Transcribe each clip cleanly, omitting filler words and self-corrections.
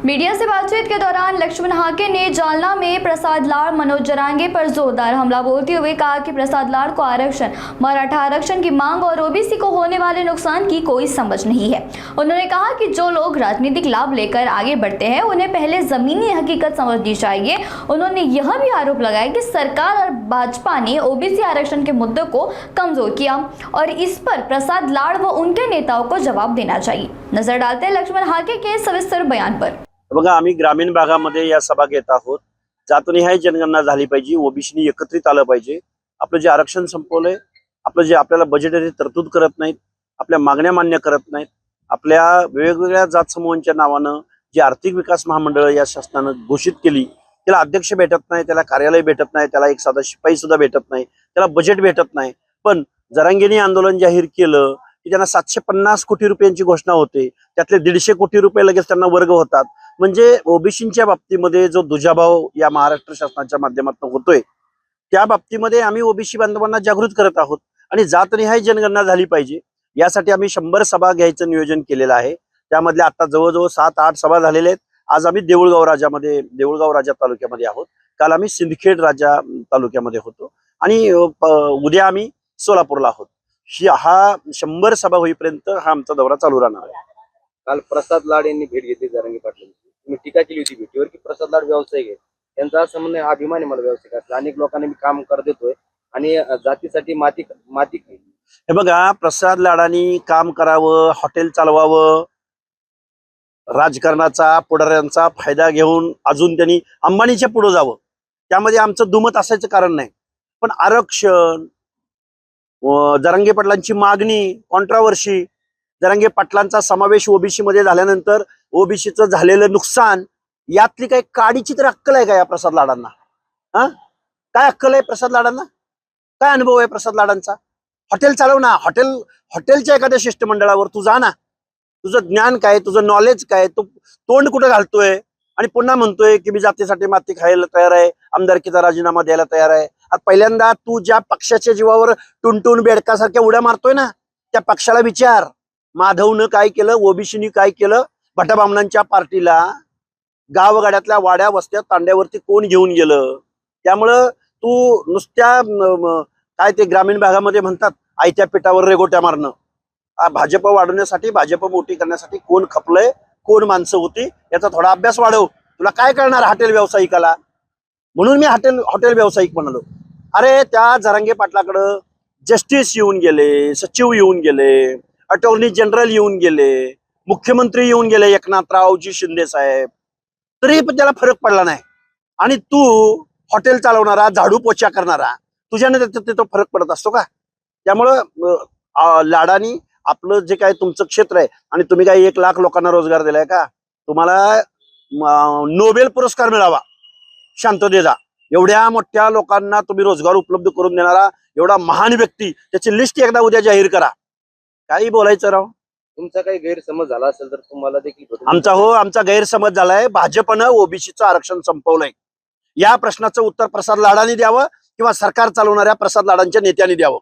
Media से बातचीत के दौरान लक्ष्मण हाके ने जालना में प्रसाद लाड़ मनोज जरांगे पर जोरदार हमला बोलते हुए कहा कि प्रसाद लाड़ को आरक्षण, मराठा आरक्षण की मांग और ओबीसी को होने वाले नुकसान की कोई समझ नहीं है। उन्होंने कहा कि जो लोग राजनीतिक लाभ लेकर आगे बढ़ते हैं उन्हें पहले जमीनी हकीकत समझनी चाहिए। उन्होंने यह भी आरोप लगाया कि सरकार और भाजपा ने ओबीसी आरक्षण के मुद्दे को कमजोर किया और इस पर प्रसाद लाड़ व उनके नेताओं को जवाब देना चाहिए। नजर डालते हैं लक्ष्मण हाके के सविस्तर बयान पर। बघा, आम्ही ग्रामीण भागामध्ये या सभा घेत आहोत। जातनिहाय जनगणना झाली पाहिजे, ओबीसीनी एकत्रित आलं पाहिजे। आपलं जे आरक्षण संपवलंय, आपलं जे आपल्याला बजेटरी तरतूद करत नाहीत, आपल्या मागण्या मान्य करत नाहीत, आपल्या वेगवेगळ्या जात समूहांच्या नावानं जे आर्थिक विकास महामंडळ या शासनानं घोषित केली, त्याला अध्यक्ष भेटत नाही, त्याला कार्यालय भेटत नाही, त्याला एक साधा शिपाई सुद्धा भेटत नाही, त्याला बजेट भेटत नाही। पण जरांगेंनी आंदोलन जाहीर केलं की त्यांना 750 कोटी रुपयांची घोषणा होते, त्यातले 150 कोटी रुपये लगेच त्यांना वर्ग होतात। म्हणजे ओबीसीच्या बाबतीमध्ये जो दुजाभाव या महाराष्ट्र शासनाच्या माध्यमातून होतोय, त्या बाबतीमध्ये आम्ही ओबीसी बांधवांना जागृत करत आहोत आणि जातनिहाय जनगणना झाली पाहिजे यासाठी आम्ही 100 सभा घ्यायचं नियोजन केलेलं आहे। त्यामधल्या आता जवळजवळ 7-8 सभा झालेल्या आहेत। आज आम्ही देऊळगाव राजा तालुक्यामध्ये आहोत, काल आम्ही सिंदखेड राजा तालुक्यामध्ये होतो आणि उद्या आम्ही सोलापूरला आहोत। हा 100 सभा होईपर्यंत हा आमचा दौरा चालू राहणार आहे। काल प्रसाद लाड यांनी भेट घेतली जरांगे पाटलांची। तुम्ही टीका केली होती भेटीवर की प्रसाद लाड व्यावसायिक आहे, त्यांचा असं म्हणणं आहे, अभिमान आहे मला व्यावसायिक असला, अनेक लोकांना मी काम कर देतोय आणि जातीसाठी माती खाली। हे बघा, प्रसाद लाडांनी काम करावं, हॉटेल चालवावं, राजकारणाचा पुढाऱ्यांचा फायदा घेऊन अजून त्यांनी अंबानीच्या पुढे जावं, त्यामध्ये आमचं दुमत असायचं कारण नाही। पण आरक्षण, जरांगे पाटलांची मागणी, कॉन्ट्रावर्सी, जरांगे पाटलांचा समावेश ओबीसी मध्ये झाल्यानंतर ओबीसीचं झालेलं नुकसान, यातली काही काडीची तर अक्कल आहे का या प्रसाद लाडांना? काय अक्कल आहे प्रसाद लाडांना? काय अनुभव आहे प्रसाद लाडांचा? हॉटेल चालव ना, हॉटेलच्या एखाद्या शिष्टमंडळावर तू जा ना, तुझं ज्ञान काय, तुझं नॉलेज काय, तू तोंड कुठं घालतोय आणि पुन्हा म्हणतोय की मी जातीसाठी माती खायला तयार आहे, आमदारकीचा राजीनामा द्यायला तयार आहे। आता पहिल्यांदा तू ज्या पक्षाच्या जीवावर टुनटुन बेडकासारख्या उड्या मारतोय ना, त्या पक्षाला विचार, माधवनं काय केलं, ओबीसीनी काय केलं, भटाबामणांच्या पार्टीला गावगाड्यातल्या वाड्या वस्त्या तांड्यावरती कोण घेऊन गेलं? त्यामुळं तू नुसत्या काय ते ग्रामीण भागामध्ये म्हणतात आयत्या पिठावर रेगोट्या मारणं, भाजप वाढवण्यासाठी, भाजप मोठी करण्यासाठी कोण खपलंय, कोण माणसं होती, याचा थोडा अभ्यास वाढव। तुला काय करणार हॉटेल व्यावसायिकाला? म्हणून मी हॉटेल व्यावसायिक म्हणालो। अरे त्या जरांगे पाटलाकडं जस्टिस येऊन गेले, सचिव येऊन गेले, अटॉर्नी जनरल येऊन गेले, मुख्यमंत्री येऊन गेले एकनाथरावजी शिंदे साहेब, तरी पण त्याला फरक पडला नाही। आणि तू हॉटेल चालवणारा, झाडू पोछा करणारा, तुझ्याने तो फरक पडत असतो का? त्यामुळं लाडानी आपलं जे काय तुमचं क्षेत्र आहे, आणि तुम्ही काय 1 लाख लोकांना रोजगार दिलाय का? तुम्हाला नोबेल पुरस्कार मिळावा शांततेचा। एवढ्या मोठ्या लोकांना तुम्ही रोजगार उपलब्ध करून देणारा एवढा महान व्यक्ती, त्याची लिस्ट एकदा उद्या जाहीर करा। काही बोलायचं राव? तुमचा काही गैरसमज झाला असेल तर तुम्हाला देखील आमचा गैरसमज झालाय। भाजपनं ओबीसीचं आरक्षण संपवलंय, या प्रश्नाचं उत्तर प्रसाद लाडांनी द्यावं किंवा सरकार चालवणाऱ्या प्रसाद लाडांच्या नेत्यांनी द्यावं।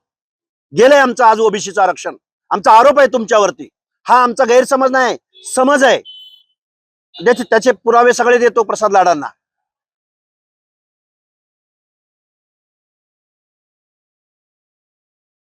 गेलंय आमचं आज ओबीसीचं आरक्षण। आमचा आरोप आहे तुमच्यावरती, हा आमचा गैरसमज नाही, समज आहे। त्याचे पुरावे सगळे देतो प्रसाद लाडांना।